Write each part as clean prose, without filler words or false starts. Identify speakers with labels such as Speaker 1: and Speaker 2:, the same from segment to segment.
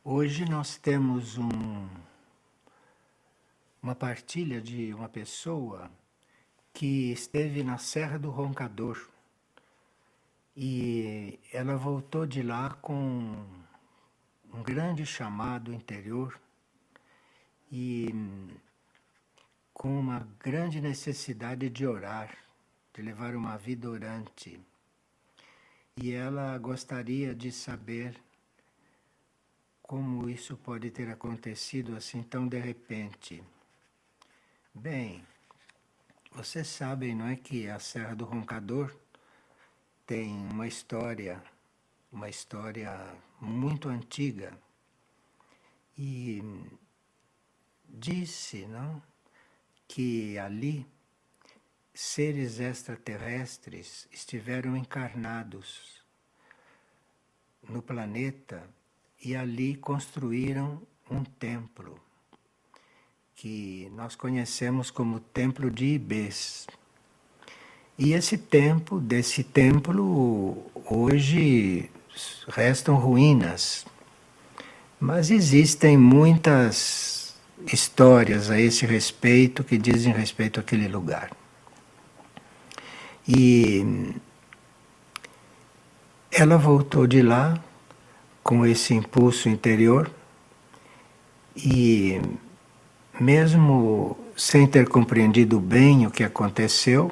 Speaker 1: Hoje nós temos uma partilha de uma pessoa que esteve na Serra do Roncador e ela voltou de lá com um grande chamado interior e com uma grande necessidade de orar, de levar uma vida orante. E ela gostaria de saber como isso pode ter acontecido assim tão de repente. Bem, vocês sabem, não é, que a Serra do Roncador tem uma história muito antiga. E disse, não, que ali seres extraterrestres estiveram encarnados no planeta e ali construíram um templo que nós conhecemos como Templo de Ibês. E desse templo hoje restam ruínas, mas existem muitas histórias a esse respeito que dizem respeito àquele lugar. E ela voltou de lá com esse impulso interior e, mesmo sem ter compreendido bem o que aconteceu,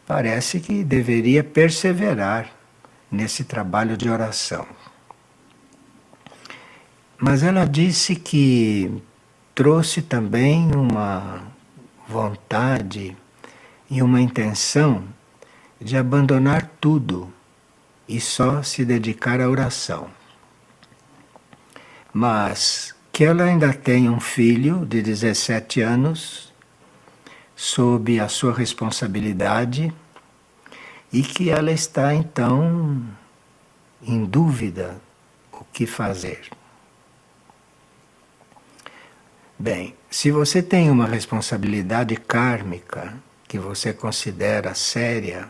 Speaker 1: parece que deveria perseverar nesse trabalho de oração. Mas ela disse que trouxe também uma vontade e uma intenção de abandonar tudo e só se dedicar à oração. Mas que ela ainda tem um filho de 17 anos sob a sua responsabilidade e que ela está então em dúvida o que fazer. Bem, se você tem uma responsabilidade kármica que você considera séria,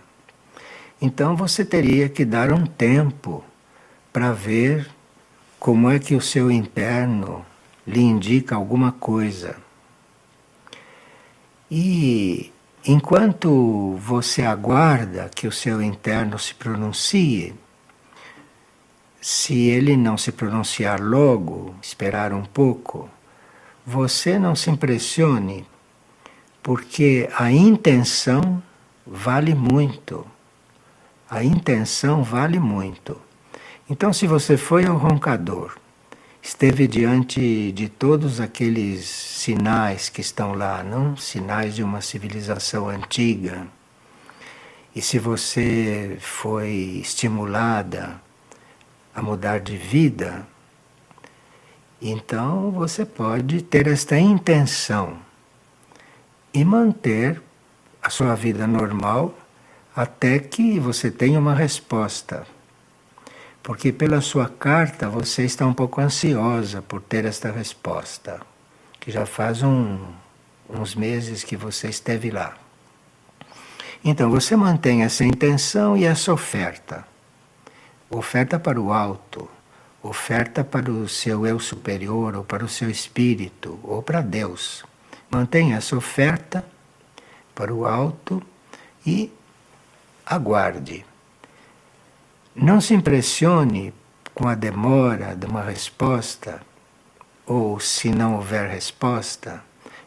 Speaker 1: então você teria que dar um tempo para ver como é que o seu interno lhe indica alguma coisa. E enquanto você aguarda que o seu interno se pronuncie, se ele não se pronunciar logo, esperar um pouco, você não se impressione, porque a intenção vale muito. A intenção vale muito. Então, se você foi ao roncador, esteve diante de todos aqueles sinais que estão lá, não? Sinais de uma civilização antiga, e se você foi estimulada a mudar de vida, então você pode ter esta intenção e manter a sua vida normal até que você tenha uma resposta. Porque pela sua carta você está um pouco ansiosa por ter esta resposta, que já faz uns meses que você esteve lá. Então você mantém essa intenção e essa oferta. Oferta para o alto, oferta para o seu eu superior, ou para o seu espírito, ou para Deus. Mantenha essa oferta para o alto e aguarde. Não se impressione com a demora de uma resposta, ou se não houver resposta,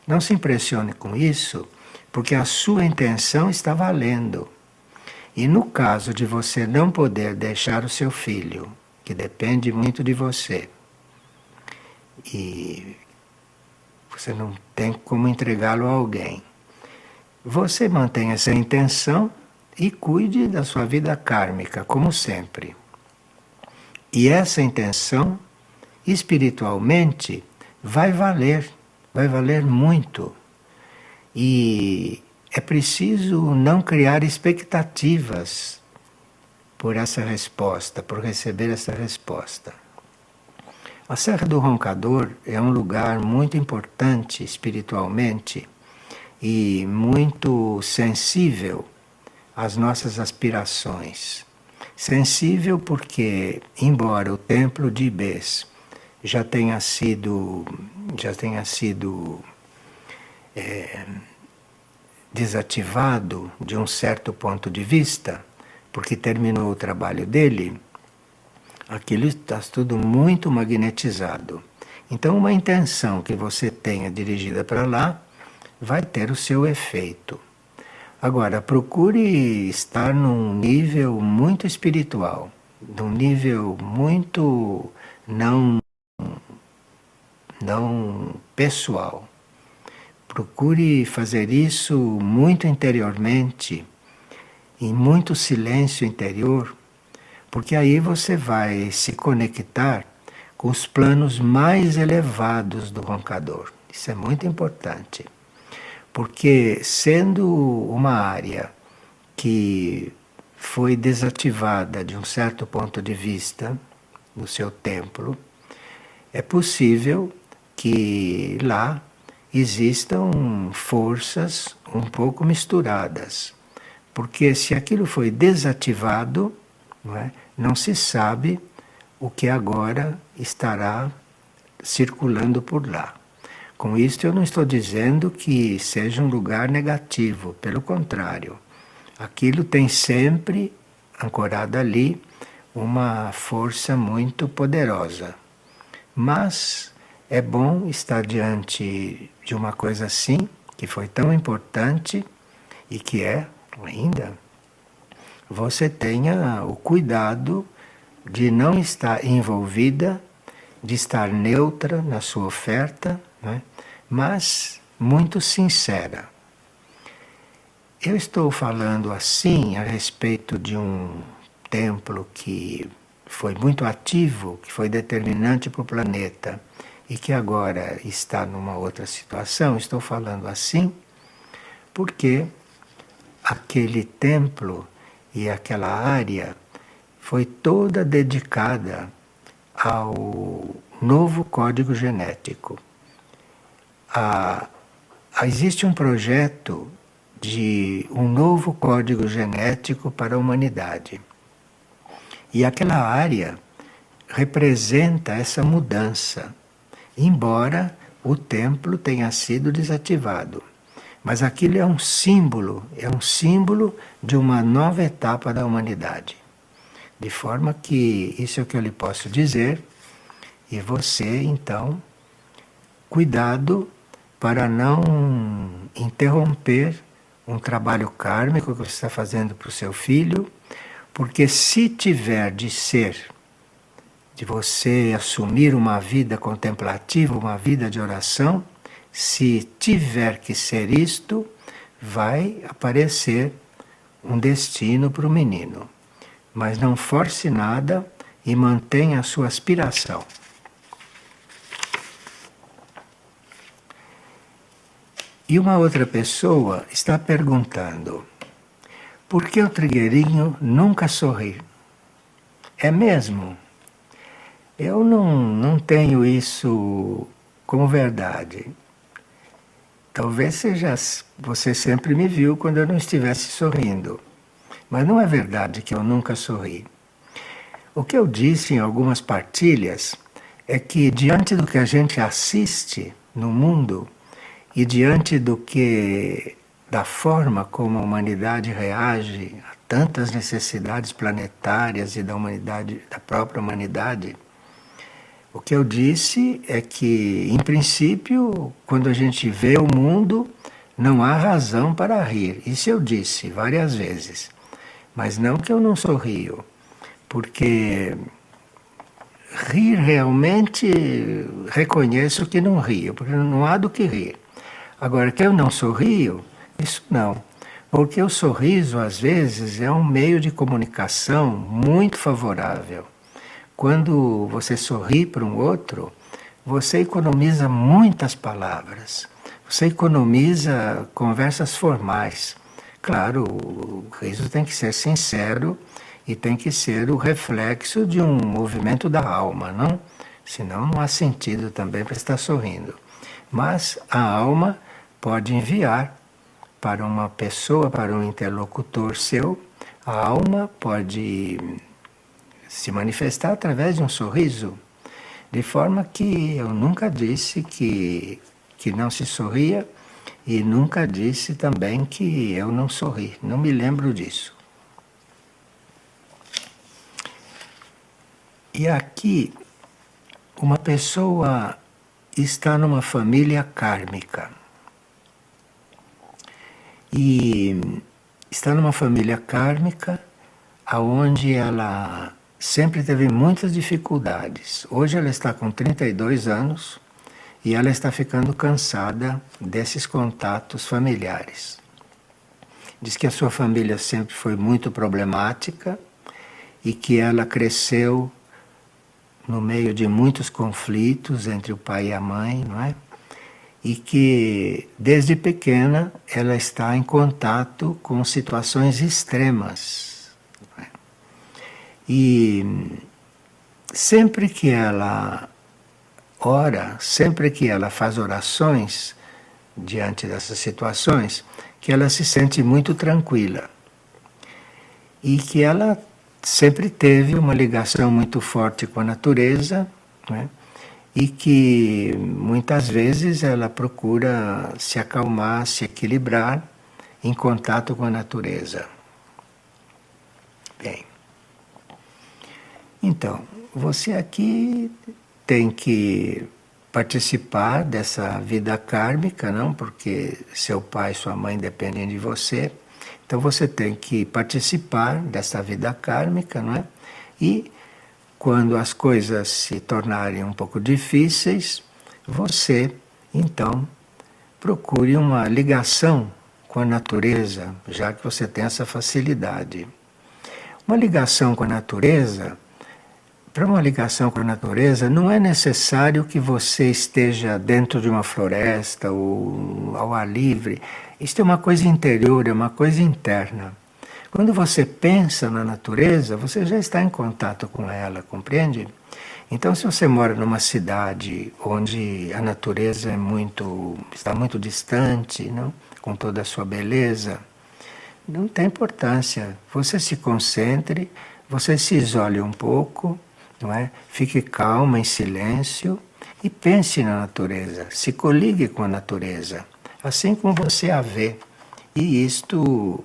Speaker 1: não se impressione com isso, porque a sua intenção está valendo. E no caso de você não poder deixar o seu filho, que depende muito de você, e você não tem como entregá-lo a alguém, você mantém essa intenção e cuide da sua vida kármica, como sempre. E essa intenção, espiritualmente, vai valer muito. E é preciso não criar expectativas por essa resposta, por receber essa resposta. A Serra do Roncador é um lugar muito importante espiritualmente e muito sensível às nossas aspirações. Sensível porque, embora o templo de Ibês já tenha sido desativado de um certo ponto de vista, porque terminou o trabalho dele, aquilo está tudo muito magnetizado. Então, uma intenção que você tenha dirigida para lá vai ter o seu efeito. Agora, procure estar num nível muito espiritual, num nível muito não pessoal. Procure fazer isso muito interiormente, em muito silêncio interior, porque aí você vai se conectar com os planos mais elevados do roncador. Isso é muito importante, porque sendo uma área que foi desativada de um certo ponto de vista no seu templo, é possível que lá existam forças um pouco misturadas. Porque se aquilo foi desativado, não se sabe o que agora estará circulando por lá. Com isto eu não estou dizendo que seja um lugar negativo, pelo contrário. Aquilo tem sempre ancorado ali uma força muito poderosa. Mas é bom estar diante de uma coisa assim, que foi tão importante e que é ainda, você tenha o cuidado de não estar envolvida, de estar neutra na sua oferta, né? Mas muito sincera. Eu estou falando assim a respeito de um templo que foi muito ativo, que foi determinante para o planeta e que agora está numa outra situação. Estou falando assim porque aquele templo e aquela área foi toda dedicada ao novo código genético. Existe um projeto de um novo código genético para a humanidade. E aquela área representa essa mudança, embora o templo tenha sido desativado. Mas aquilo é um símbolo de uma nova etapa da humanidade. De forma que isso é o que eu lhe posso dizer, e você, então, cuidado para não interromper um trabalho kármico que você está fazendo para o seu filho, porque se tiver de você assumir uma vida contemplativa, uma vida de oração, se tiver que ser isto, vai aparecer um destino para o menino. Mas não force nada e mantenha a sua aspiração. E uma outra pessoa está perguntando: por que o trigueirinho nunca sorri? É mesmo? Eu não tenho isso como verdade. Talvez seja, você sempre me viu quando eu não estivesse sorrindo. Mas não é verdade que eu nunca sorri. O que eu disse em algumas partilhas é que diante do que a gente assiste no mundo e diante da forma como a humanidade reage a tantas necessidades planetárias e da humanidade, da própria humanidade, o que eu disse é que, em princípio, quando a gente vê o mundo, não há razão para rir. Isso eu disse várias vezes. Mas não que eu não sorrio, porque rir realmente reconheço que não rio, porque não há do que rir. Agora, que eu não sorrio, isso não. Porque o sorriso, às vezes, é um meio de comunicação muito favorável. Quando você sorri para um outro, você economiza muitas palavras. Você economiza conversas formais. Claro, o riso tem que ser sincero e tem que ser o reflexo de um movimento da alma, não? Senão não há sentido também para estar sorrindo. Mas a alma pode enviar para uma pessoa, para um interlocutor seu, a alma pode se manifestar através de um sorriso. De forma que eu nunca disse que não se sorria e nunca disse também que eu não sorri. Não me lembro disso. E aqui, uma pessoa está numa família kármica. E está numa família kármica onde ela sempre teve muitas dificuldades. Hoje ela está com 32 anos e ela está ficando cansada desses contatos familiares. Diz que a sua família sempre foi muito problemática e que ela cresceu no meio de muitos conflitos entre o pai e a mãe, não é? E que desde pequena ela está em contato com situações extremas. E sempre que ela ora, sempre que ela faz orações diante dessas situações, que ela se sente muito tranquila. E que ela sempre teve uma ligação muito forte com a natureza, né? E que muitas vezes ela procura se acalmar, se equilibrar em contato com a natureza. Bem. Então, você aqui tem que participar dessa vida kármica, não? Porque seu pai e sua mãe dependem de você. Então você tem que participar dessa vida kármica, não é? E quando as coisas se tornarem um pouco difíceis, você, então, procure uma ligação com a natureza, já que você tem essa facilidade. Uma ligação com a natureza. Para uma ligação com a natureza, não é necessário que você esteja dentro de uma floresta ou ao ar livre. Isto é uma coisa interior, é uma coisa interna. Quando você pensa na natureza, você já está em contato com ela, compreende? Então, se você mora numa cidade onde a natureza está muito distante, não? Com toda a sua beleza, não tem importância. Você se concentre, você se isole um pouco, não é? Fique calma, em silêncio e pense na natureza, se coligue com a natureza, assim como você a vê. E isto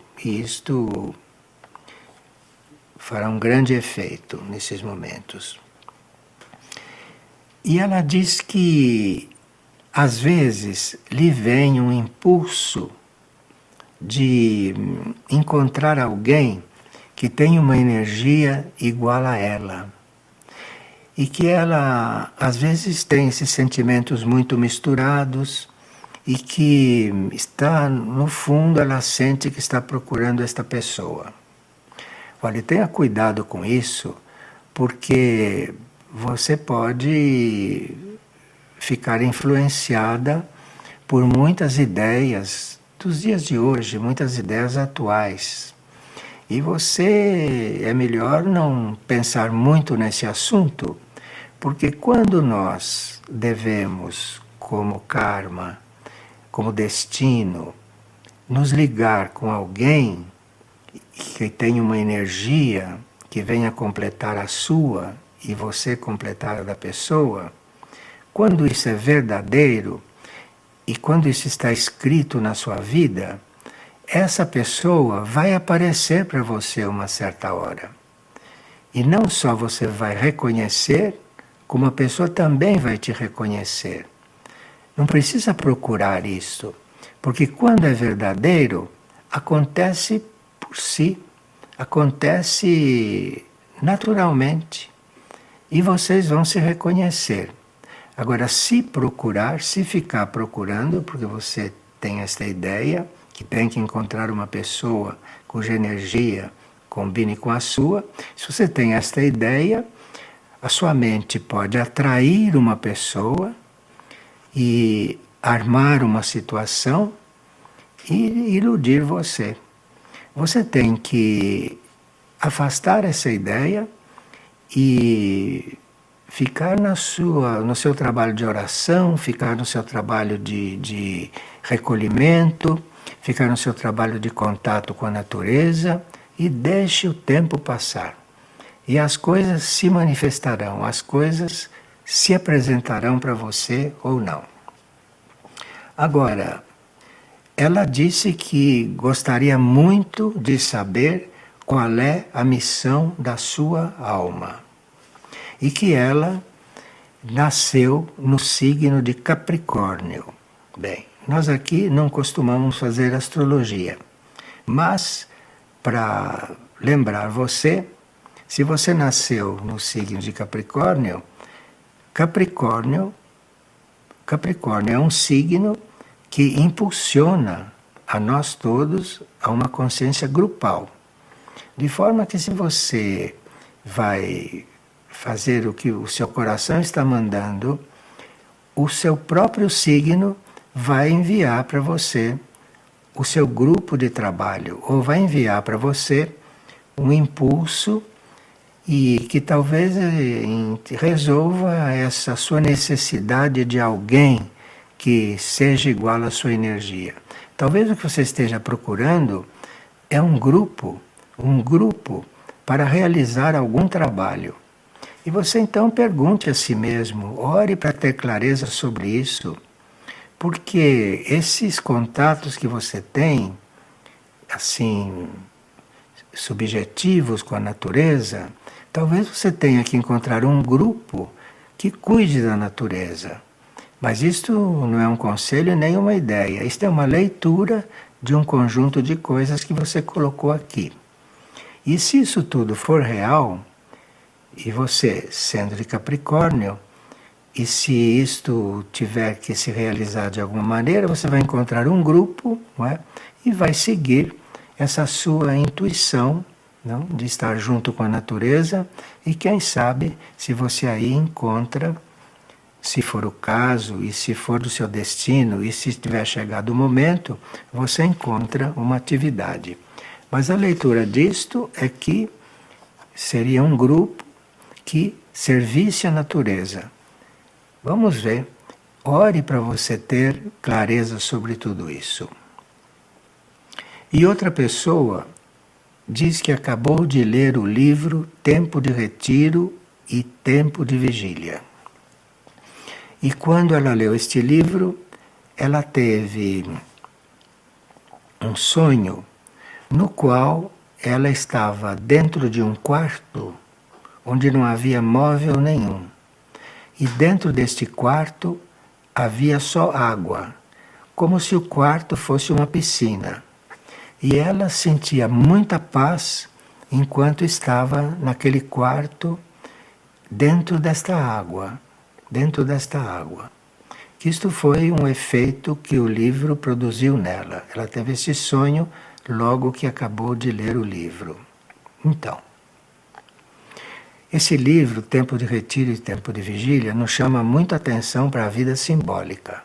Speaker 1: fará um grande efeito nesses momentos. E ela diz que às vezes lhe vem um impulso de encontrar alguém que tem uma energia igual a ela. E que ela, às vezes, tem esses sentimentos muito misturados e que está, no fundo, ela sente que está procurando esta pessoa. Olha, tenha cuidado com isso, porque você pode ficar influenciada por muitas ideias dos dias de hoje, muitas ideias atuais. E você é melhor não pensar muito nesse assunto, porque quando nós devemos, como karma, como destino, nos ligar com alguém que tem uma energia que venha completar a sua e você completar a da pessoa, quando isso é verdadeiro e quando isso está escrito na sua vida, essa pessoa vai aparecer para você uma certa hora. E não só você vai reconhecer, como a pessoa também vai te reconhecer. Não precisa procurar isso, porque quando é verdadeiro, acontece por si, acontece naturalmente, e vocês vão se reconhecer. Agora, se procurar, se ficar procurando, porque você tem esta ideia, que tem que encontrar uma pessoa cuja energia combine com a sua, se você tem esta ideia, a sua mente pode atrair uma pessoa e armar uma situação e iludir você. Você tem que afastar essa ideia e ficar no seu trabalho de oração, ficar no seu trabalho de recolhimento, ficar no seu trabalho de contato com a natureza e deixe o tempo passar. e as coisas se manifestarão, as coisas se apresentarão para você ou não. Agora, ela disse que gostaria muito de saber qual é a missão da sua alma e que ela nasceu no signo de Capricórnio. Bem, nós aqui não costumamos fazer astrologia, mas para lembrar você, se você nasceu no signo de Capricórnio, Capricórnio é um signo que impulsiona a nós todos a uma consciência grupal. De forma que se você vai fazer o que o seu coração está mandando, o seu próprio signo vai enviar para você o seu grupo de trabalho, ou vai enviar para você um impulso e que talvez resolva essa sua necessidade de alguém que seja igual à sua energia. Talvez o que você esteja procurando é um grupo para realizar algum trabalho. E você então pergunte a si mesmo, ore para ter clareza sobre isso, porque esses contatos que você tem, assim, subjetivos com a natureza, talvez você tenha que encontrar um grupo que cuide da natureza. Mas isto não é um conselho nem uma ideia, isto é uma leitura de um conjunto de coisas que você colocou aqui. E se isso tudo for real, e você sendo de Capricórnio, e se isto tiver que se realizar de alguma maneira, você vai encontrar um grupo, não é? E vai seguir essa sua intuição, não? De estar junto com a natureza, e quem sabe se você aí encontra, se for o caso, e se for do seu destino, e se tiver chegado o momento, você encontra uma atividade. Mas a leitura disto é que seria um grupo que servisse à natureza. Vamos ver. Ore para você ter clareza sobre tudo isso. E outra pessoa diz que acabou de ler o livro Tempo de Retiro e Tempo de Vigília. E quando ela leu este livro, ela teve um sonho no qual ela estava dentro de um quarto onde não havia móvel nenhum. E dentro deste quarto havia só água, como se o quarto fosse uma piscina. E ela sentia muita paz enquanto estava naquele quarto dentro desta água. Que isto foi um efeito que o livro produziu nela. Ela teve esse sonho logo que acabou de ler o livro. Então, esse livro, Tempo de Retiro e Tempo de Vigília, nos chama muita atenção para a vida simbólica.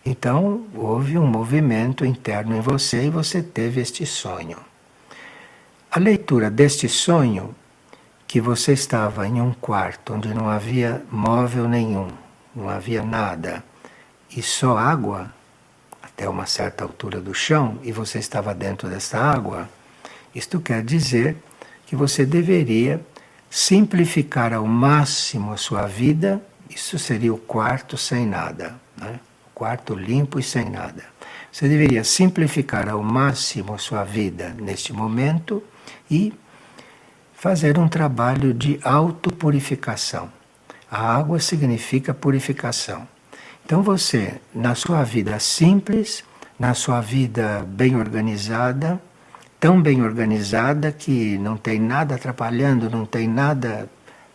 Speaker 1: Então, houve um movimento interno em você e você teve este sonho. A leitura deste sonho, que você estava em um quarto onde não havia móvel nenhum, não havia nada, e só água, até uma certa altura do chão, e você estava dentro dessa água, isto quer dizer que você deveria simplificar ao máximo a sua vida. Isso seria o quarto sem nada, né? O quarto limpo e sem nada. Você deveria simplificar ao máximo a sua vida neste momento e fazer um trabalho de autopurificação. A água significa purificação. Então você, na sua vida simples, na sua vida bem organizada, tão bem organizada que não tem nada atrapalhando, não tem nada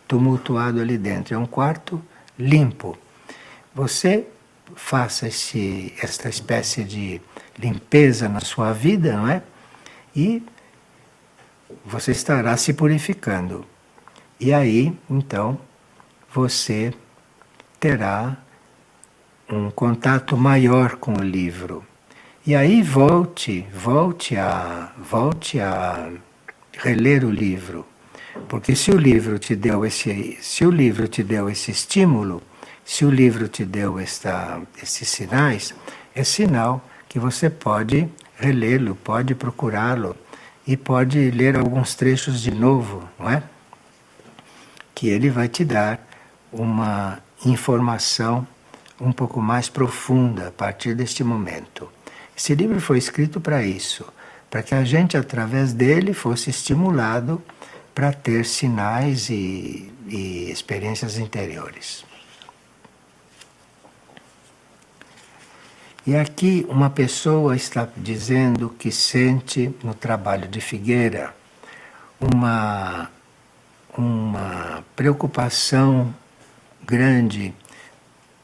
Speaker 1: tumultuado ali dentro, é um quarto limpo. Você faça esta espécie de limpeza na sua vida, não é? E você estará se purificando. E aí, então, você terá um contato maior com o livro. E aí volte a reler o livro. Porque se o livro te deu esse estímulo, se o livro te deu esses sinais, é sinal que você pode relê-lo, pode procurá-lo e pode ler alguns trechos de novo, não é? que ele vai te dar uma informação um pouco mais profunda a partir deste momento. Esse livro foi escrito para isso, para que a gente, através dele, fosse estimulado para ter sinais e experiências interiores. E aqui uma pessoa está dizendo que sente no trabalho de Figueira uma preocupação grande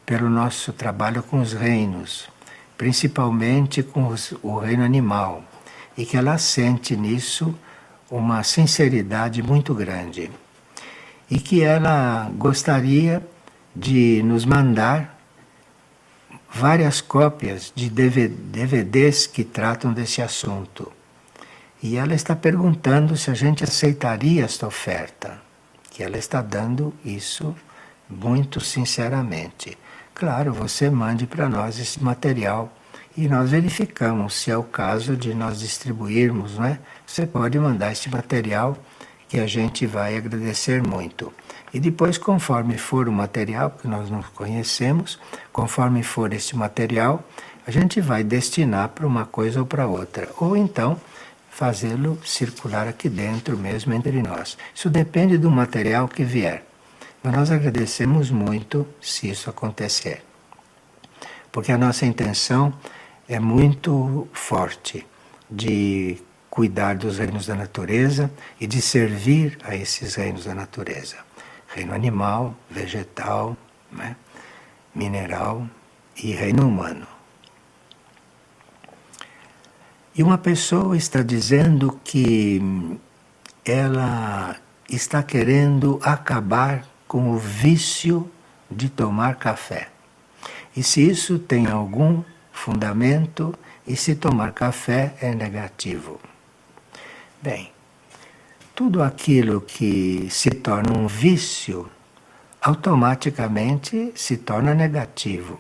Speaker 1: pelo nosso trabalho com os reinos, principalmente com o reino animal, e que ela sente nisso uma sinceridade muito grande. E que ela gostaria de nos mandar várias cópias de DVDs que tratam desse assunto. E ela está perguntando se a gente aceitaria esta oferta, que ela está dando isso muito sinceramente. Claro, você mande para nós esse material e nós verificamos se é o caso de nós distribuirmos, não é? Você pode mandar esse material que a gente vai agradecer muito. E depois, conforme for o material, que nós não conhecemos, conforme for esse material, a gente vai destinar para uma coisa ou para outra. Ou então, fazê-lo circular aqui dentro mesmo entre nós. Isso depende do material que vier. Mas nós agradecemos muito se isso acontecer. Porque a nossa intenção é muito forte de cuidar dos reinos da natureza e de servir a esses reinos da natureza. Reino animal, vegetal, né? Mineral e reino humano. E uma pessoa está dizendo que ela está querendo acabar com o vício de tomar café. E se isso tem algum fundamento, e se tomar café é negativo. Bem, tudo aquilo que se torna um vício, automaticamente se torna negativo.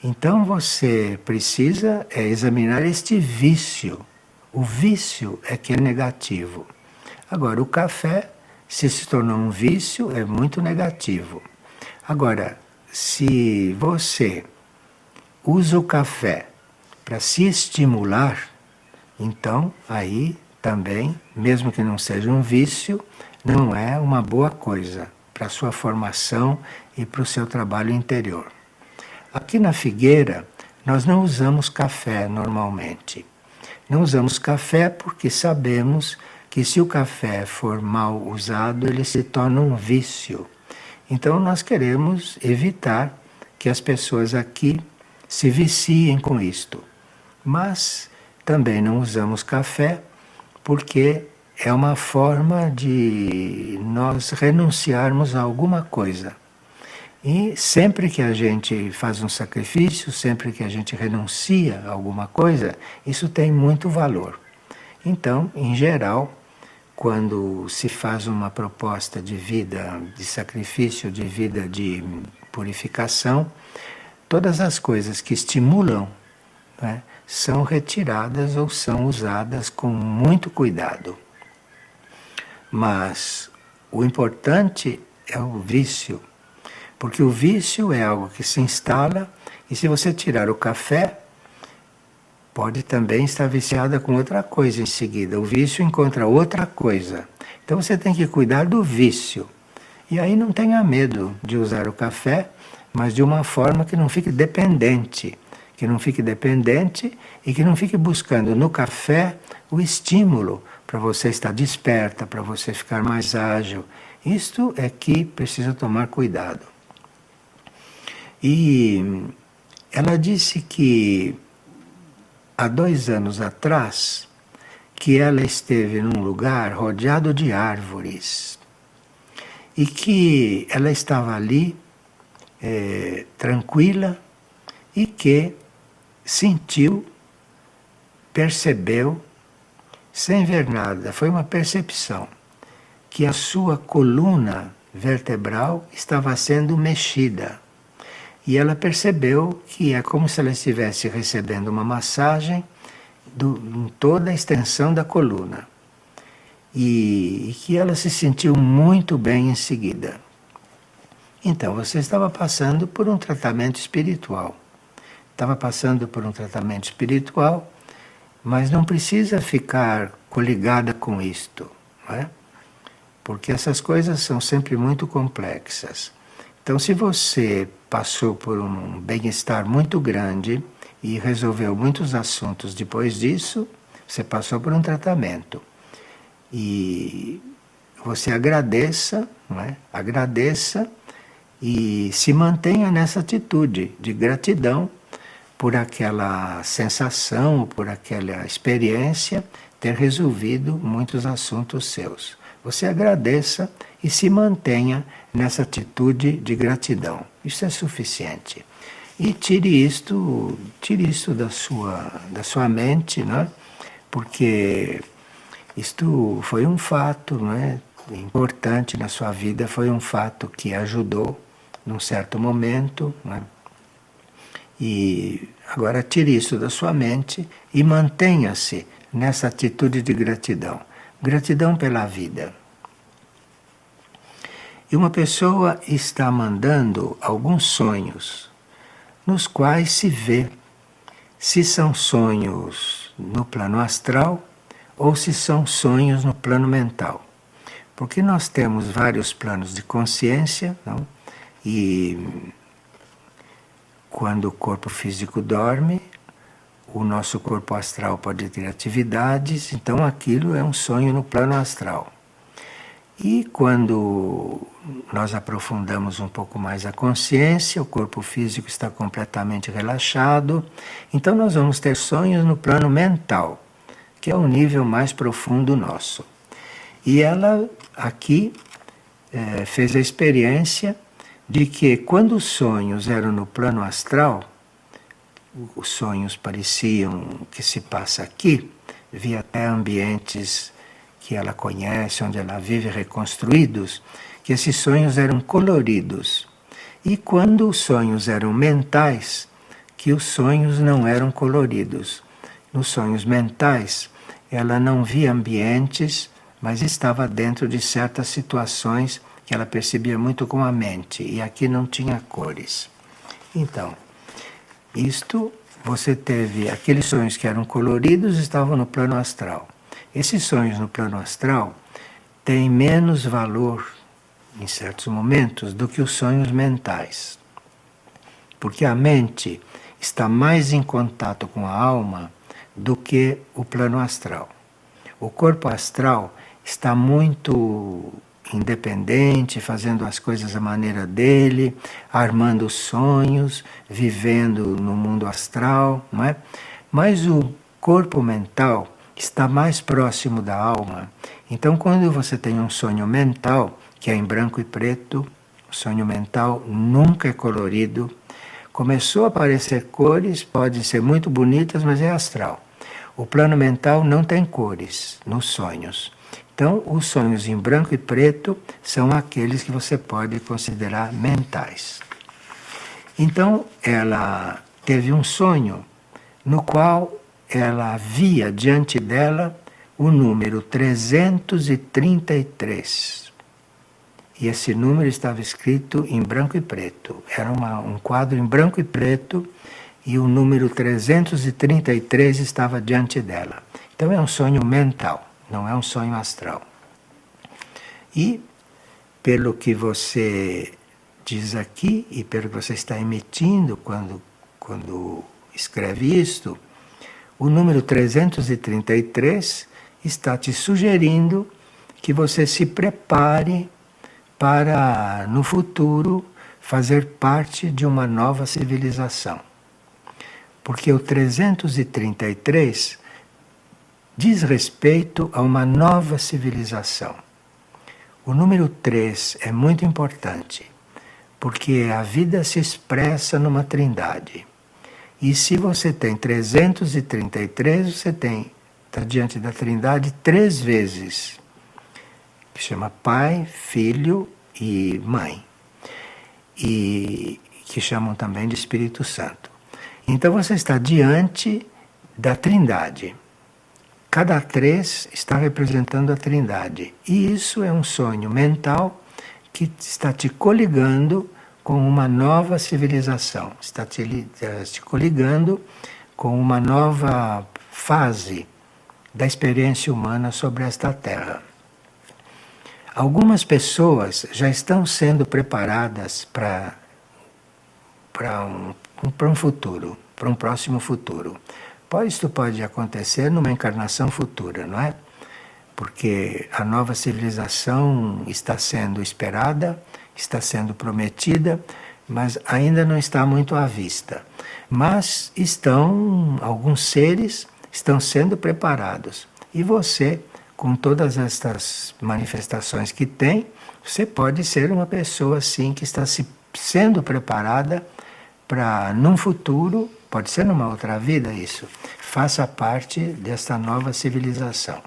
Speaker 1: Então você precisa examinar este vício. O vício é que é negativo. Agora, o café, se tornou um vício, é muito negativo. Agora, se você usa o café para se estimular, então aí também, mesmo que não seja um vício, não é uma boa coisa para a sua formação e para o seu trabalho interior. Aqui na Figueira, nós não usamos café normalmente. Não usamos café porque sabemos que se o café for mal usado, ele se torna um vício. Então nós queremos evitar que as pessoas aqui se viciem com isto. Mas também não usamos café porque é uma forma de nós renunciarmos a alguma coisa. E sempre que a gente faz um sacrifício, sempre que a gente renuncia a alguma coisa, isso tem muito valor. Então, em geral, quando se faz uma proposta de vida, de sacrifício, de vida de purificação, todas as coisas que estimulam, né, são retiradas ou são usadas com muito cuidado. Mas o importante é o vício, porque o vício é algo que se instala e se você tirar o café, pode também estar viciada com outra coisa em seguida. O vício encontra outra coisa. Então você tem que cuidar do vício. E aí não tenha medo de usar o café, mas de uma forma que não fique dependente. Que não fique dependente e que não fique buscando no café o estímulo para você estar desperta, para você ficar mais ágil. Isto é que precisa tomar cuidado. E ela disse que há 2 anos atrás, que ela esteve num lugar rodeado de árvores e que ela estava ali tranquila e que sentiu, percebeu, sem ver nada, foi uma percepção, que a sua coluna vertebral estava sendo mexida. E ela percebeu que é como se ela estivesse recebendo uma massagem em toda a extensão da coluna. e que ela se sentiu muito bem em seguida. Então você estava passando por um tratamento espiritual. Estava passando por um tratamento espiritual, mas não precisa ficar coligada com isto, não é? Porque essas coisas são sempre muito complexas. Então, se você passou por um bem-estar muito grande e resolveu muitos assuntos depois disso, você passou por um tratamento. E você agradeça, não é? Agradeça e se mantenha nessa atitude de gratidão por aquela sensação, por aquela experiência ter resolvido muitos assuntos seus. Você agradeça e se mantenha nessa atitude de gratidão. Isso é suficiente. E tire isto da sua mente, né? Porque isto foi um fato, não é? Importante na sua vida, foi um fato que ajudou num certo momento, né? E agora tire isso da sua mente e mantenha-se nessa atitude de gratidão. Gratidão pela vida. E uma pessoa está mandando alguns sonhos, nos quais se vê se são sonhos no plano astral ou se são sonhos no plano mental. Porque nós temos vários planos de consciência, não? E quando o corpo físico dorme, o nosso corpo astral pode ter atividades, então aquilo é um sonho no plano astral. E quando nós aprofundamos um pouco mais a consciência, o corpo físico está completamente relaxado, então nós vamos ter sonhos no plano mental, que é o nível mais profundo nosso. E ela aqui fez a experiência de que quando os sonhos eram no plano astral, os sonhos pareciam que se passa aqui, via até ambientes que ela conhece, onde ela vive, reconstruídos, que esses sonhos eram coloridos. E quando os sonhos eram mentais, que os sonhos não eram coloridos. Nos sonhos mentais, ela não via ambientes, mas estava dentro de certas situações que ela percebia muito com a mente, e aqui não tinha cores. Então, isto, você teve aqueles sonhos que eram coloridos, estavam no plano astral. Esses sonhos no plano astral têm menos valor, em certos momentos, do que os sonhos mentais. Porque a mente está mais em contato com a alma do que o plano astral. O corpo astral está muito independente, fazendo as coisas à maneira dele, armando sonhos, vivendo no mundo astral, não é? Mas o corpo mental está mais próximo da alma. Então, quando você tem um sonho mental, que é em branco e preto, o sonho mental nunca é colorido, começou a aparecer cores, podem ser muito bonitas, mas é astral. O plano mental não tem cores nos sonhos. Então, os sonhos em branco e preto são aqueles que você pode considerar mentais. Então, ela teve um sonho no qual ela via diante dela o número 333. E esse número estava escrito em branco e preto. Era um quadro em branco e preto e o número 333 estava diante dela. Então, é um sonho mental. Não é um sonho astral. E, pelo que você diz aqui, e pelo que você está emitindo quando escreve isto, o número 333 está te sugerindo que você se prepare para, no futuro, fazer parte de uma nova civilização. Porque o 333 diz respeito a uma nova civilização. O número 3 é muito importante, porque a vida se expressa numa trindade. E se você tem 333, você está diante da trindade 3 vezes, que chama Pai, Filho e Mãe, e que chamam também de Espírito Santo. Então você está diante da trindade. cada 3 está representando a Trindade. E isso é um sonho mental que está te coligando com uma nova civilização, está te coligando com uma nova fase da experiência humana sobre esta Terra. Algumas pessoas já estão sendo preparadas para um futuro, para um próximo futuro. Isto pode acontecer numa encarnação futura, não é? Porque a nova civilização está sendo esperada, está sendo prometida, mas ainda não está muito à vista. Mas alguns seres estão sendo preparados. E você, com todas estas manifestações que tem, você pode ser uma pessoa assim que está sendo preparada para, num futuro, pode ser numa outra vida isso, faça parte desta nova civilização.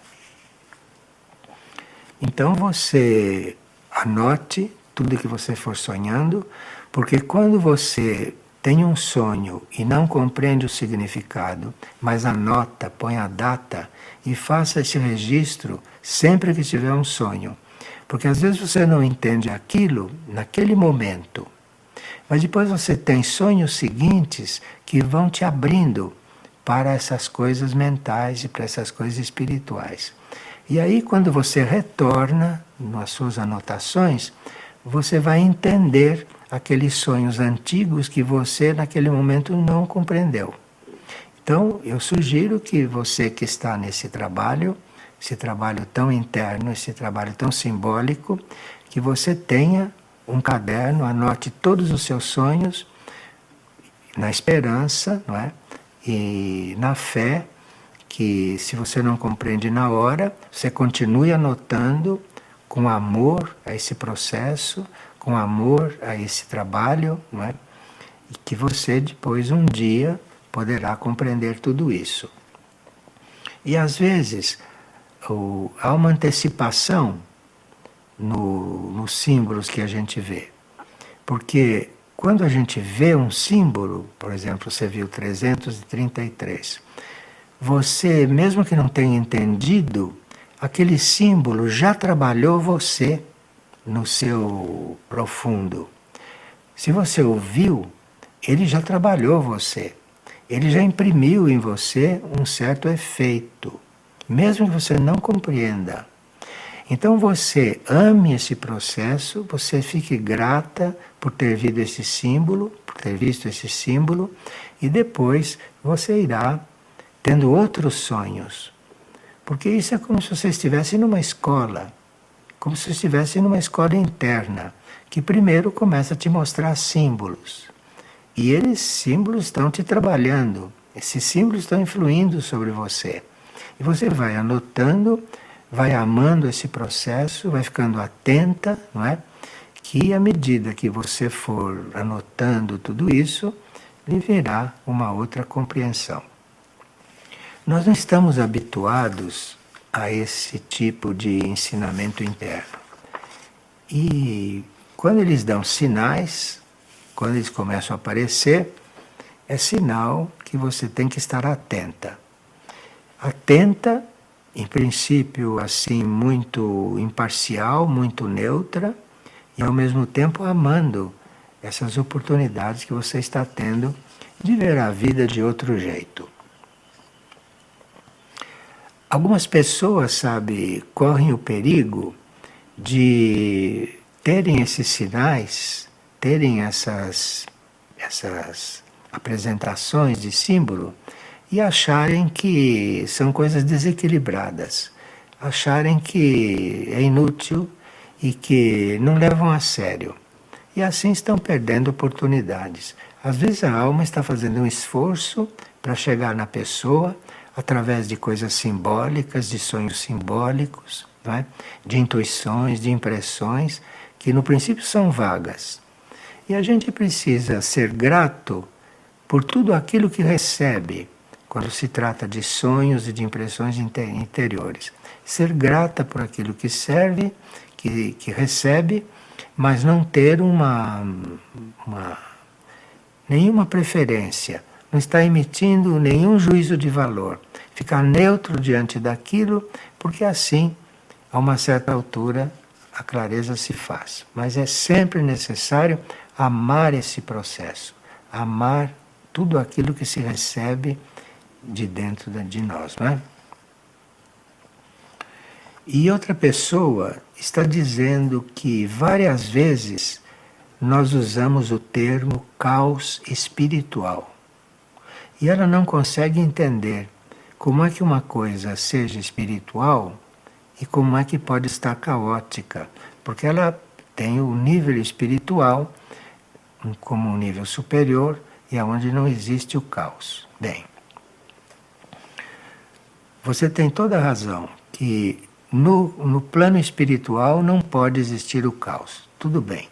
Speaker 1: Então você anote tudo que você for sonhando, porque quando você tem um sonho e não compreende o significado, mas anota, põe a data e faça esse registro sempre que tiver um sonho. Porque às vezes você não entende aquilo naquele momento, mas depois você tem sonhos seguintes que vão te abrindo para essas coisas mentais e para essas coisas espirituais. E aí, quando você retorna nas suas anotações, você vai entender aqueles sonhos antigos que você naquele momento não compreendeu. Então, eu sugiro que você que está nesse trabalho, esse trabalho tão interno, esse trabalho tão simbólico, que você tenha um caderno, anote todos os seus sonhos, na esperança, não é? E na fé, que se você não compreende na hora, você continue anotando com amor a esse processo, com amor a esse trabalho, não é? E que você depois, um dia, poderá compreender tudo isso. E às vezes há uma antecipação nos símbolos que a gente vê. Porque quando a gente vê um símbolo, por exemplo, você viu 333, você, mesmo que não tenha entendido, aquele símbolo já trabalhou você no seu profundo. Se você ouviu, ele já trabalhou você. Ele já imprimiu em você um certo efeito, mesmo que você não compreenda. Então você ame esse processo, você fique grata por ter visto esse símbolo, e depois você irá tendo outros sonhos. Porque isso é como se você estivesse numa escola, como se estivesse numa escola interna, que primeiro começa a te mostrar símbolos. E esses símbolos estão te trabalhando, esses símbolos estão influindo sobre você. E você vai anotando, vai amando esse processo, vai ficando atenta, não é? Que à medida que você for anotando tudo isso, lhe virá uma outra compreensão. Nós não estamos habituados a esse tipo de ensinamento interno. E quando eles dão sinais, quando eles começam a aparecer, é sinal que você tem que estar atenta. Atenta, em princípio, assim, muito imparcial, muito neutra, e ao mesmo tempo amando essas oportunidades que você está tendo de ver a vida de outro jeito. Algumas pessoas, sabe, correm o perigo de terem esses sinais, terem essas apresentações de símbolo e acharem que são coisas desequilibradas, acharem que é inútil e que não levam a sério. E assim estão perdendo oportunidades. Às vezes a alma está fazendo um esforço para chegar na pessoa através de coisas simbólicas, de sonhos simbólicos, não é? De intuições, de impressões, que no princípio são vagas. E a gente precisa ser grato por tudo aquilo que recebe, quando se trata de sonhos e de impressões interiores. Ser grata por aquilo que serve, que recebe, mas não ter nenhuma preferência, não está emitindo nenhum juízo de valor. Ficar neutro diante daquilo, porque assim, a uma certa altura, a clareza se faz. Mas é sempre necessário amar esse processo, amar tudo aquilo que se recebe de dentro de nós, não é? E outra pessoa está dizendo que várias vezes nós usamos o termo caos espiritual. E ela não consegue entender como é que uma coisa seja espiritual e como é que pode estar caótica. Porque ela tem o nível espiritual como um nível superior e aonde não existe o caos. Bem, você tem toda a razão que no plano espiritual não pode existir o caos. Tudo bem.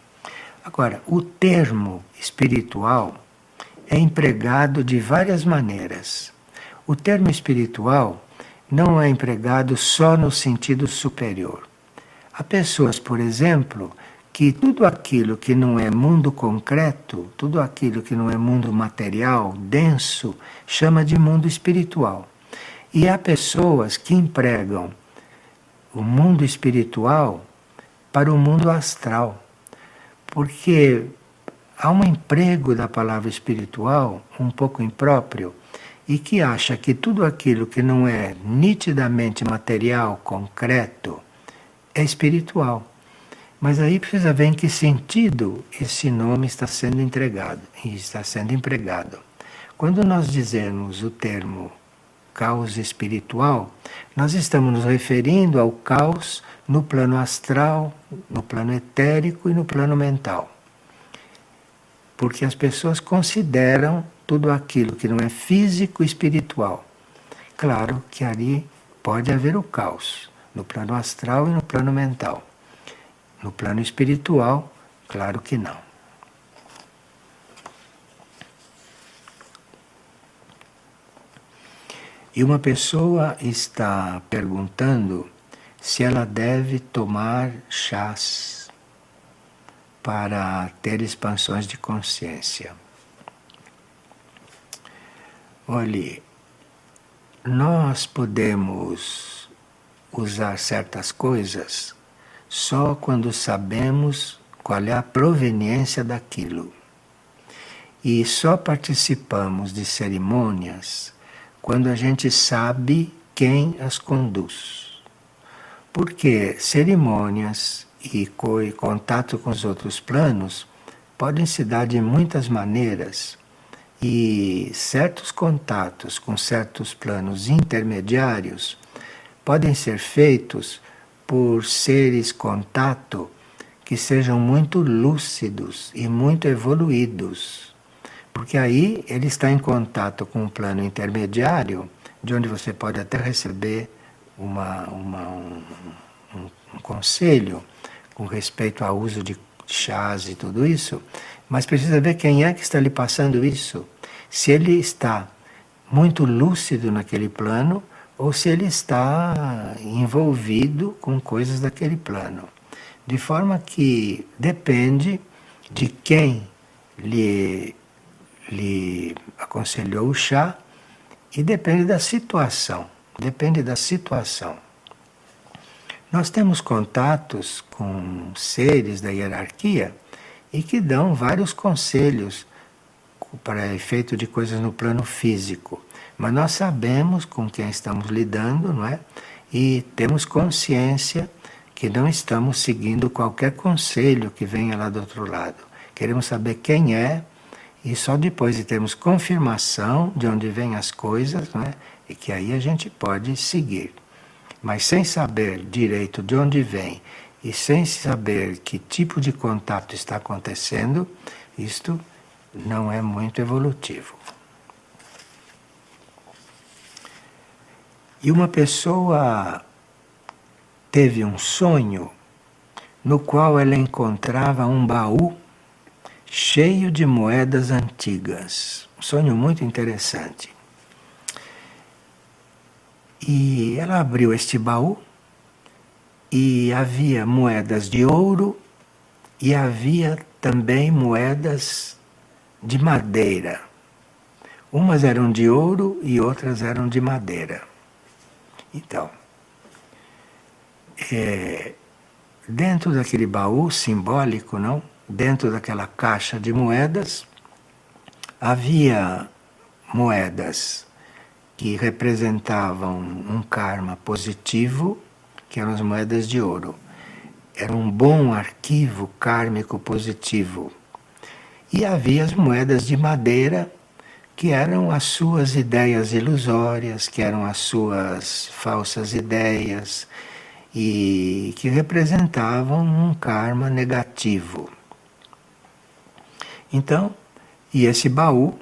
Speaker 1: Agora, o termo espiritual é empregado de várias maneiras. O termo espiritual não é empregado só no sentido superior. Há pessoas, por exemplo, que tudo aquilo que não é mundo concreto, tudo aquilo que não é mundo material, denso, chama de mundo espiritual. E há pessoas que empregam o mundo espiritual para o mundo astral, porque há um emprego da palavra espiritual um pouco impróprio e que acha que tudo aquilo que não é nitidamente material, concreto, é espiritual. Mas aí precisa ver em que sentido esse nome está sendo entregado e está sendo empregado. Quando nós dizemos o termo caos espiritual, nós estamos nos referindo ao caos no plano astral, no plano etérico e no plano mental. Porque as pessoas consideram tudo aquilo que não é físico e espiritual. Claro que ali pode haver o caos, no plano astral e no plano mental. No plano espiritual, claro que não. E uma pessoa está perguntando se ela deve tomar chás para ter expansões de consciência. Olhe, nós podemos usar certas coisas só quando sabemos qual é a proveniência daquilo. E só participamos de cerimônias quando a gente sabe quem as conduz. Porque cerimônias e contato com os outros planos podem se dar de muitas maneiras. E certos contatos com certos planos intermediários podem ser feitos por seres contato que sejam muito lúcidos e muito evoluídos. Porque aí ele está em contato com um plano intermediário, de onde você pode até receber um conselho com respeito ao uso de chás e tudo isso, mas precisa ver quem é que está lhe passando isso. Se ele está muito lúcido naquele plano ou se ele está envolvido com coisas daquele plano. De forma que depende de quem lhe aconselhou o chá e depende da situação. Depende da situação. Nós temos contatos com seres da hierarquia e que dão vários conselhos para efeito de coisas no plano físico. Mas nós sabemos com quem estamos lidando, não é? E temos consciência que não estamos seguindo qualquer conselho que venha lá do outro lado. Queremos saber quem é e só depois de termos confirmação de onde vêm as coisas, não é? E que aí a gente pode seguir. Mas sem saber direito de onde vem e sem saber que tipo de contato está acontecendo, isto não é muito evolutivo. E uma pessoa teve um sonho no qual ela encontrava um baú cheio de moedas antigas. Um sonho muito interessante. E ela abriu este baú e havia moedas de ouro e havia também moedas de madeira, Umas eram de ouro e outras eram de madeira. Então, dentro daquele baú simbólico, não? Dentro daquela caixa de moedas, havia moedas que representavam um karma positivo, que eram as moedas de ouro. Era um bom arquivo kármico positivo. E havia as moedas de madeira, que eram as suas ideias ilusórias, que eram as suas falsas ideias, e que representavam um karma negativo. Então, e esse baú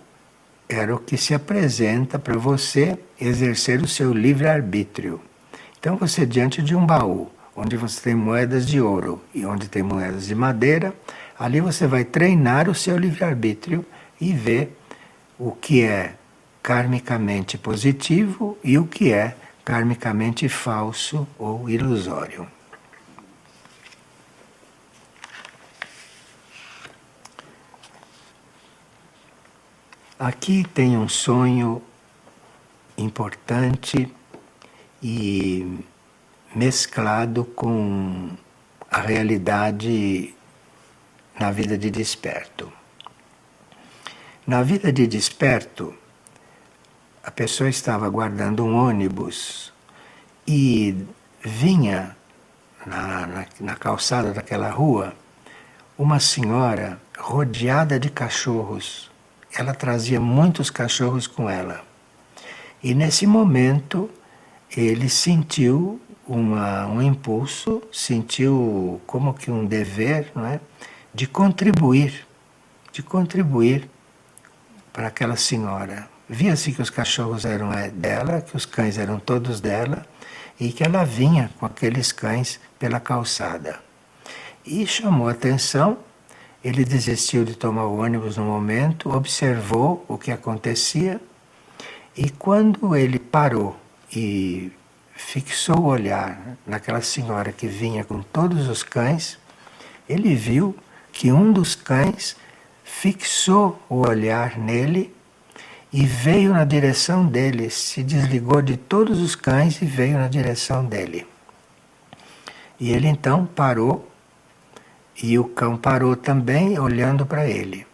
Speaker 1: era o que se apresenta para você exercer o seu livre-arbítrio. Então você diante de um baú, onde você tem moedas de ouro e onde tem moedas de madeira, ali você vai treinar o seu livre-arbítrio e ver o que é karmicamente positivo e o que é karmicamente falso ou ilusório. Aqui tem um sonho importante e mesclado com a realidade na vida de desperto. Na vida de desperto, a pessoa estava aguardando um ônibus e vinha na calçada daquela rua uma senhora rodeada de cachorros. Ela trazia muitos cachorros com ela. E nesse momento ele sentiu um impulso, sentiu como que um dever, não é? de contribuir para aquela senhora. Via-se que os cachorros eram dela, que os cães eram todos dela, e que ela vinha com aqueles cães pela calçada. E chamou a atenção, ele desistiu de tomar o ônibus no momento, observou o que acontecia, e quando ele parou e fixou o olhar naquela senhora que vinha com todos os cães, ele viu que um dos cães fixou o olhar nele e veio na direção dele, se desligou de todos os cães e veio na direção dele. E ele então parou, e o cão parou também, olhando para ele.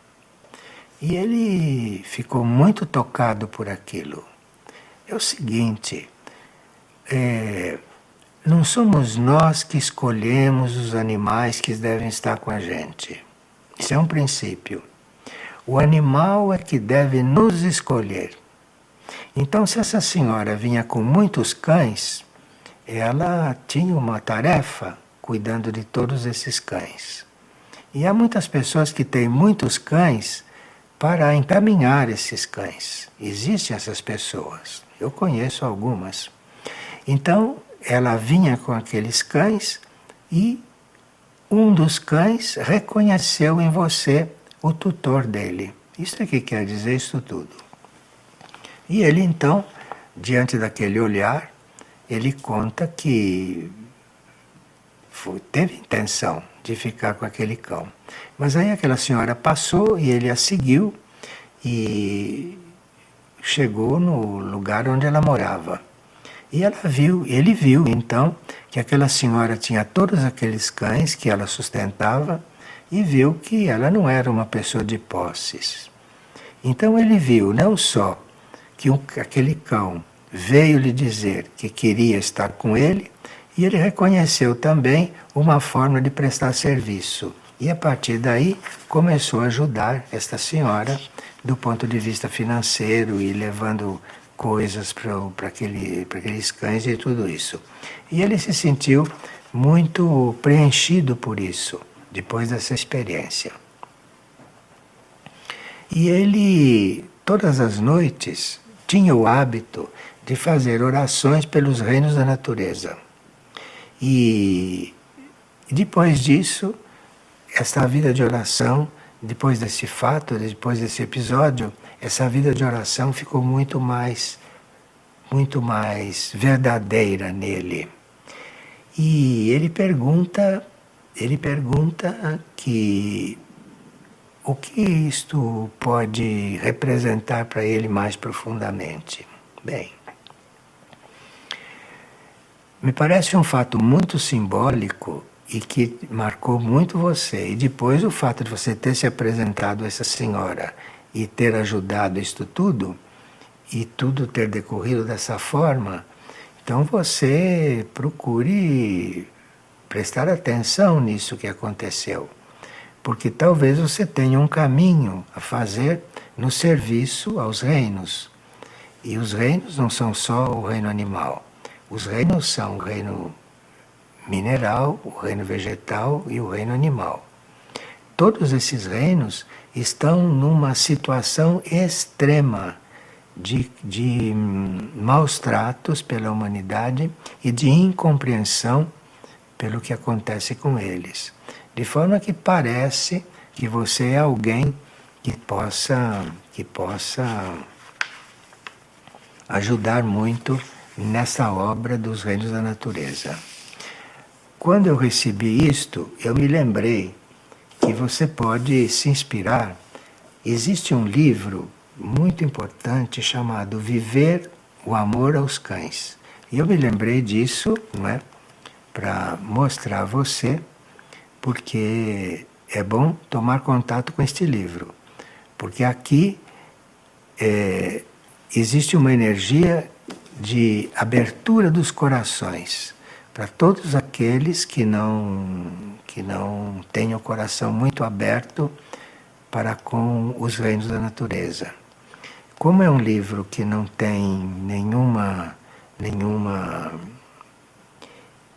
Speaker 1: E ele ficou muito tocado por aquilo. É o seguinte, não somos nós que escolhemos os animais que devem estar com a gente. Isso é um princípio. O animal é que deve nos escolher. Então, se essa senhora vinha com muitos cães, ela tinha uma tarefa cuidando de todos esses cães. E há muitas pessoas que têm muitos cães para encaminhar esses cães. Existem essas pessoas. Eu conheço algumas. Então, ela vinha com aqueles cães e um dos cães reconheceu em você o tutor dele. Isso é que quer dizer isso tudo. E ele então, diante daquele olhar, ele conta que teve intenção de ficar com aquele cão. Mas aí aquela senhora passou e ele a seguiu e chegou no lugar onde ela morava. E ele viu então que aquela senhora tinha todos aqueles cães que ela sustentava e viu que ela não era uma pessoa de posses. Então ele viu não só que aquele cão veio lhe dizer que queria estar com ele, e ele reconheceu também uma forma de prestar serviço. E a partir daí começou a ajudar esta senhora do ponto de vista financeiro e levando coisas para aqueles cães e tudo isso. E ele se sentiu muito preenchido por isso, depois dessa experiência. E ele, todas as noites, tinha o hábito de fazer orações pelos reinos da natureza. E depois disso, essa vida de oração, depois desse fato, depois desse episódio, essa vida de oração ficou muito mais verdadeira nele. E ele pergunta que o que isto pode representar para ele mais profundamente? Bem, me parece um fato muito simbólico e que marcou muito você. E depois o fato de você ter se apresentado a essa senhora e ter ajudado isto tudo, e tudo ter decorrido dessa forma, então você procure prestar atenção nisso que aconteceu. Porque talvez você tenha um caminho a fazer no serviço aos reinos. E os reinos não são só o reino animal. Os reinos são o reino mineral, o reino vegetal e o reino animal. Todos esses reinos estão numa situação extrema de maus tratos pela humanidade e de incompreensão pelo que acontece com eles. De forma que parece que você é alguém que possa ajudar muito nessa obra dos reinos da natureza. Quando eu recebi isto, eu me lembrei que você pode se inspirar. Existe um livro muito importante chamado Viver o Amor aos Cães. E eu me lembrei disso, não é? Para mostrar a você, porque é bom tomar contato com este livro. Porque aqui existe uma energia de abertura dos corações para todos aqueles que não têm o coração muito aberto para com os reinos da natureza. Como é um livro que não tem nenhuma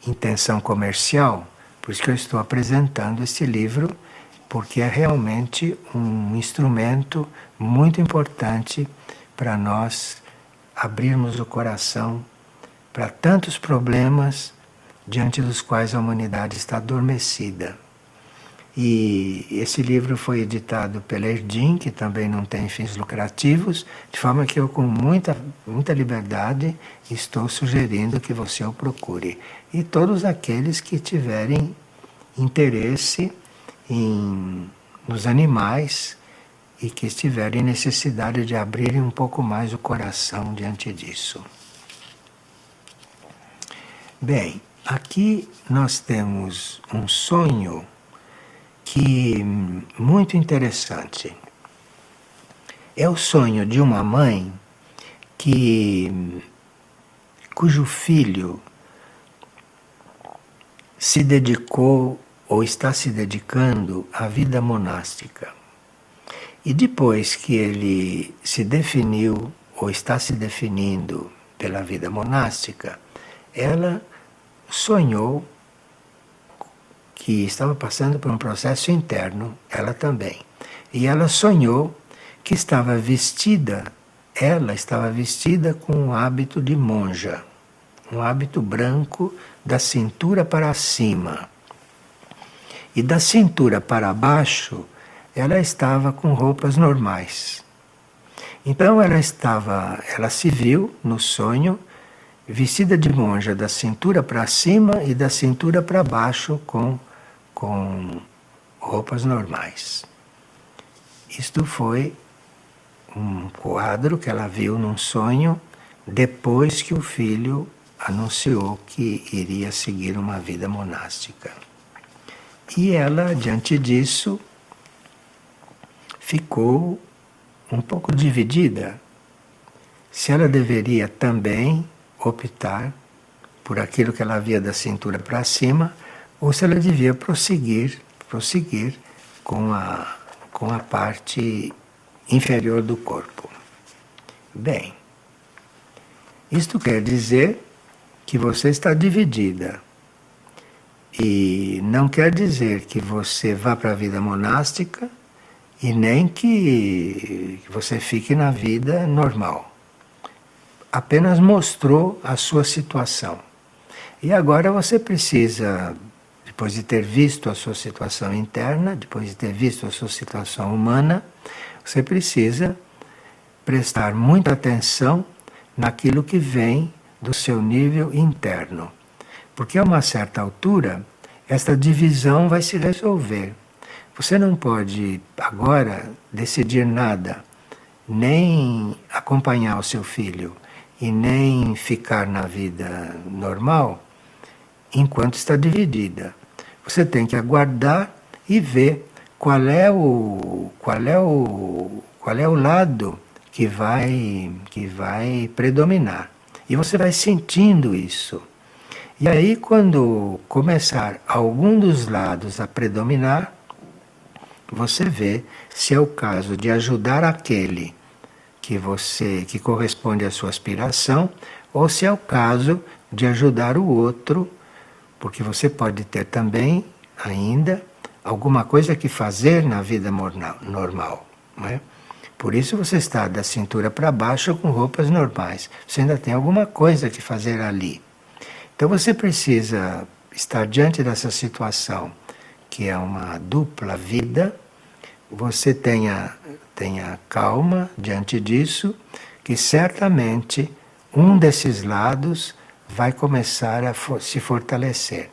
Speaker 1: intenção comercial, por isso que eu estou apresentando este livro, porque é realmente um instrumento muito importante para nós abrirmos o coração para tantos problemas diante dos quais a humanidade está adormecida. E esse livro foi editado pela Erdim, que também não tem fins lucrativos, de forma que eu, com muita liberdade, estou sugerindo que você o procure. E todos aqueles que tiverem interesse nos animais e que estiverem necessidade de abrirem um pouco mais o coração diante disso. Bem, aqui nós temos um sonho que muito interessante. É o sonho de uma mãe cujo filho se dedicou ou está se dedicando à vida monástica. E depois que ele se definiu ou está se definindo pela vida monástica, ela sonhou que estava passando por um processo interno, ela também. E ela sonhou que ela estava vestida com um hábito de monja, um hábito branco da cintura para cima. E da cintura para baixo, ela estava com roupas normais. Então ela se viu no sonho vestida de monja da cintura para cima e da cintura para baixo com roupas normais. Isto foi um quadro que ela viu num sonho depois que o filho anunciou que iria seguir uma vida monástica. E ela, diante disso, ficou um pouco dividida se ela deveria também optar por aquilo que ela via da cintura para cima ou se ela devia prosseguir com a parte inferior do corpo. Bem, isto quer dizer que você está dividida. E não quer dizer que você vá para a vida monástica e nem que você fique na vida normal. Apenas mostrou a sua situação. E agora você precisa, depois de ter visto a sua situação interna, depois de ter visto a sua situação humana, você precisa prestar muita atenção naquilo que vem do seu nível interno. Porque a uma certa altura, esta divisão vai se resolver. Você não pode agora decidir nada, nem acompanhar o seu filho e nem ficar na vida normal enquanto está dividida. Você tem que aguardar e ver qual é o lado que vai predominar. E você vai sentindo isso. E aí, quando começar algum dos lados a predominar, você vê se é o caso de ajudar aquele que corresponde à sua aspiração, ou se é o caso de ajudar o outro, porque você pode ter também ainda alguma coisa que fazer na vida normal, não é? Por isso você está da cintura para baixo com roupas normais. Você ainda tem alguma coisa que fazer ali. Então você precisa estar diante dessa situação, que é uma dupla vida. Você tenha calma diante disso, que certamente um desses lados vai começar a se fortalecer.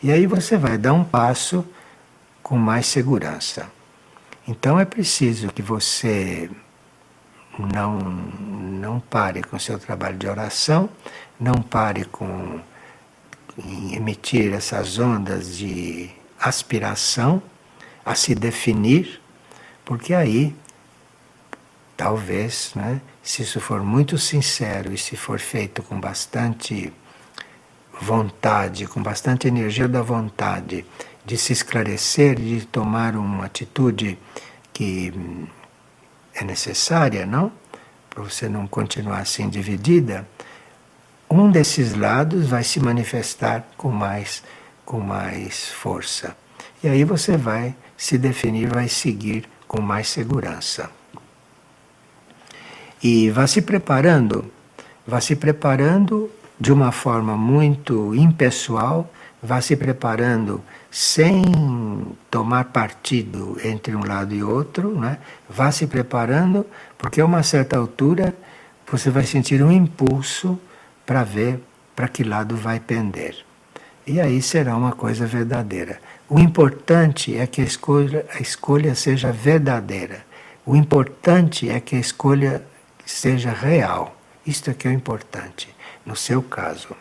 Speaker 1: E aí você vai dar um passo com mais segurança. Então é preciso que você não pare com o seu trabalho de oração, não pare em emitir essas ondas de aspiração a se definir, porque aí, talvez, né, se isso for muito sincero e se for feito com bastante vontade, com bastante energia da vontade, de se esclarecer, de tomar uma atitude que é necessária, não? Para você não continuar assim dividida, um desses lados vai se manifestar com mais força. E aí você vai se definir, vai seguir com mais segurança. E vá se preparando de uma forma muito impessoal, vá se preparando sem tomar partido entre um lado e outro, né? Vá se preparando, porque a uma certa altura você vai sentir um impulso para ver para que lado vai pender. E aí será uma coisa verdadeira. O importante é que a escolha seja verdadeira. O importante é que a escolha seja real. Isto é que é o importante, no seu caso.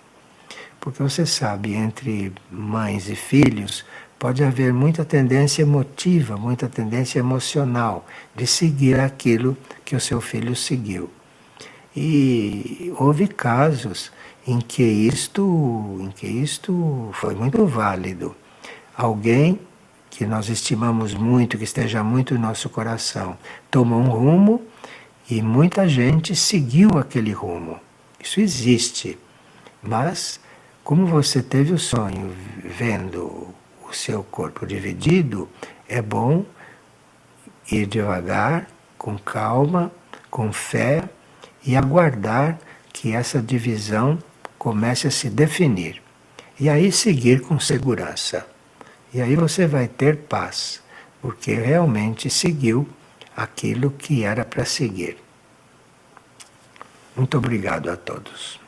Speaker 1: Porque você sabe, entre mães e filhos, pode haver muita tendência emotiva, muita tendência emocional de seguir aquilo que o seu filho seguiu. E houve casos em que isto foi muito válido. Alguém que nós estimamos muito, que esteja muito no nosso coração, tomou um rumo e muita gente seguiu aquele rumo. Isso existe. Mas, como você teve o sonho vendo o seu corpo dividido, é bom ir devagar, com calma, com fé e aguardar que essa divisão comece a se definir. E aí seguir com segurança. E aí você vai ter paz, porque realmente seguiu aquilo que era para seguir. Muito obrigado a todos.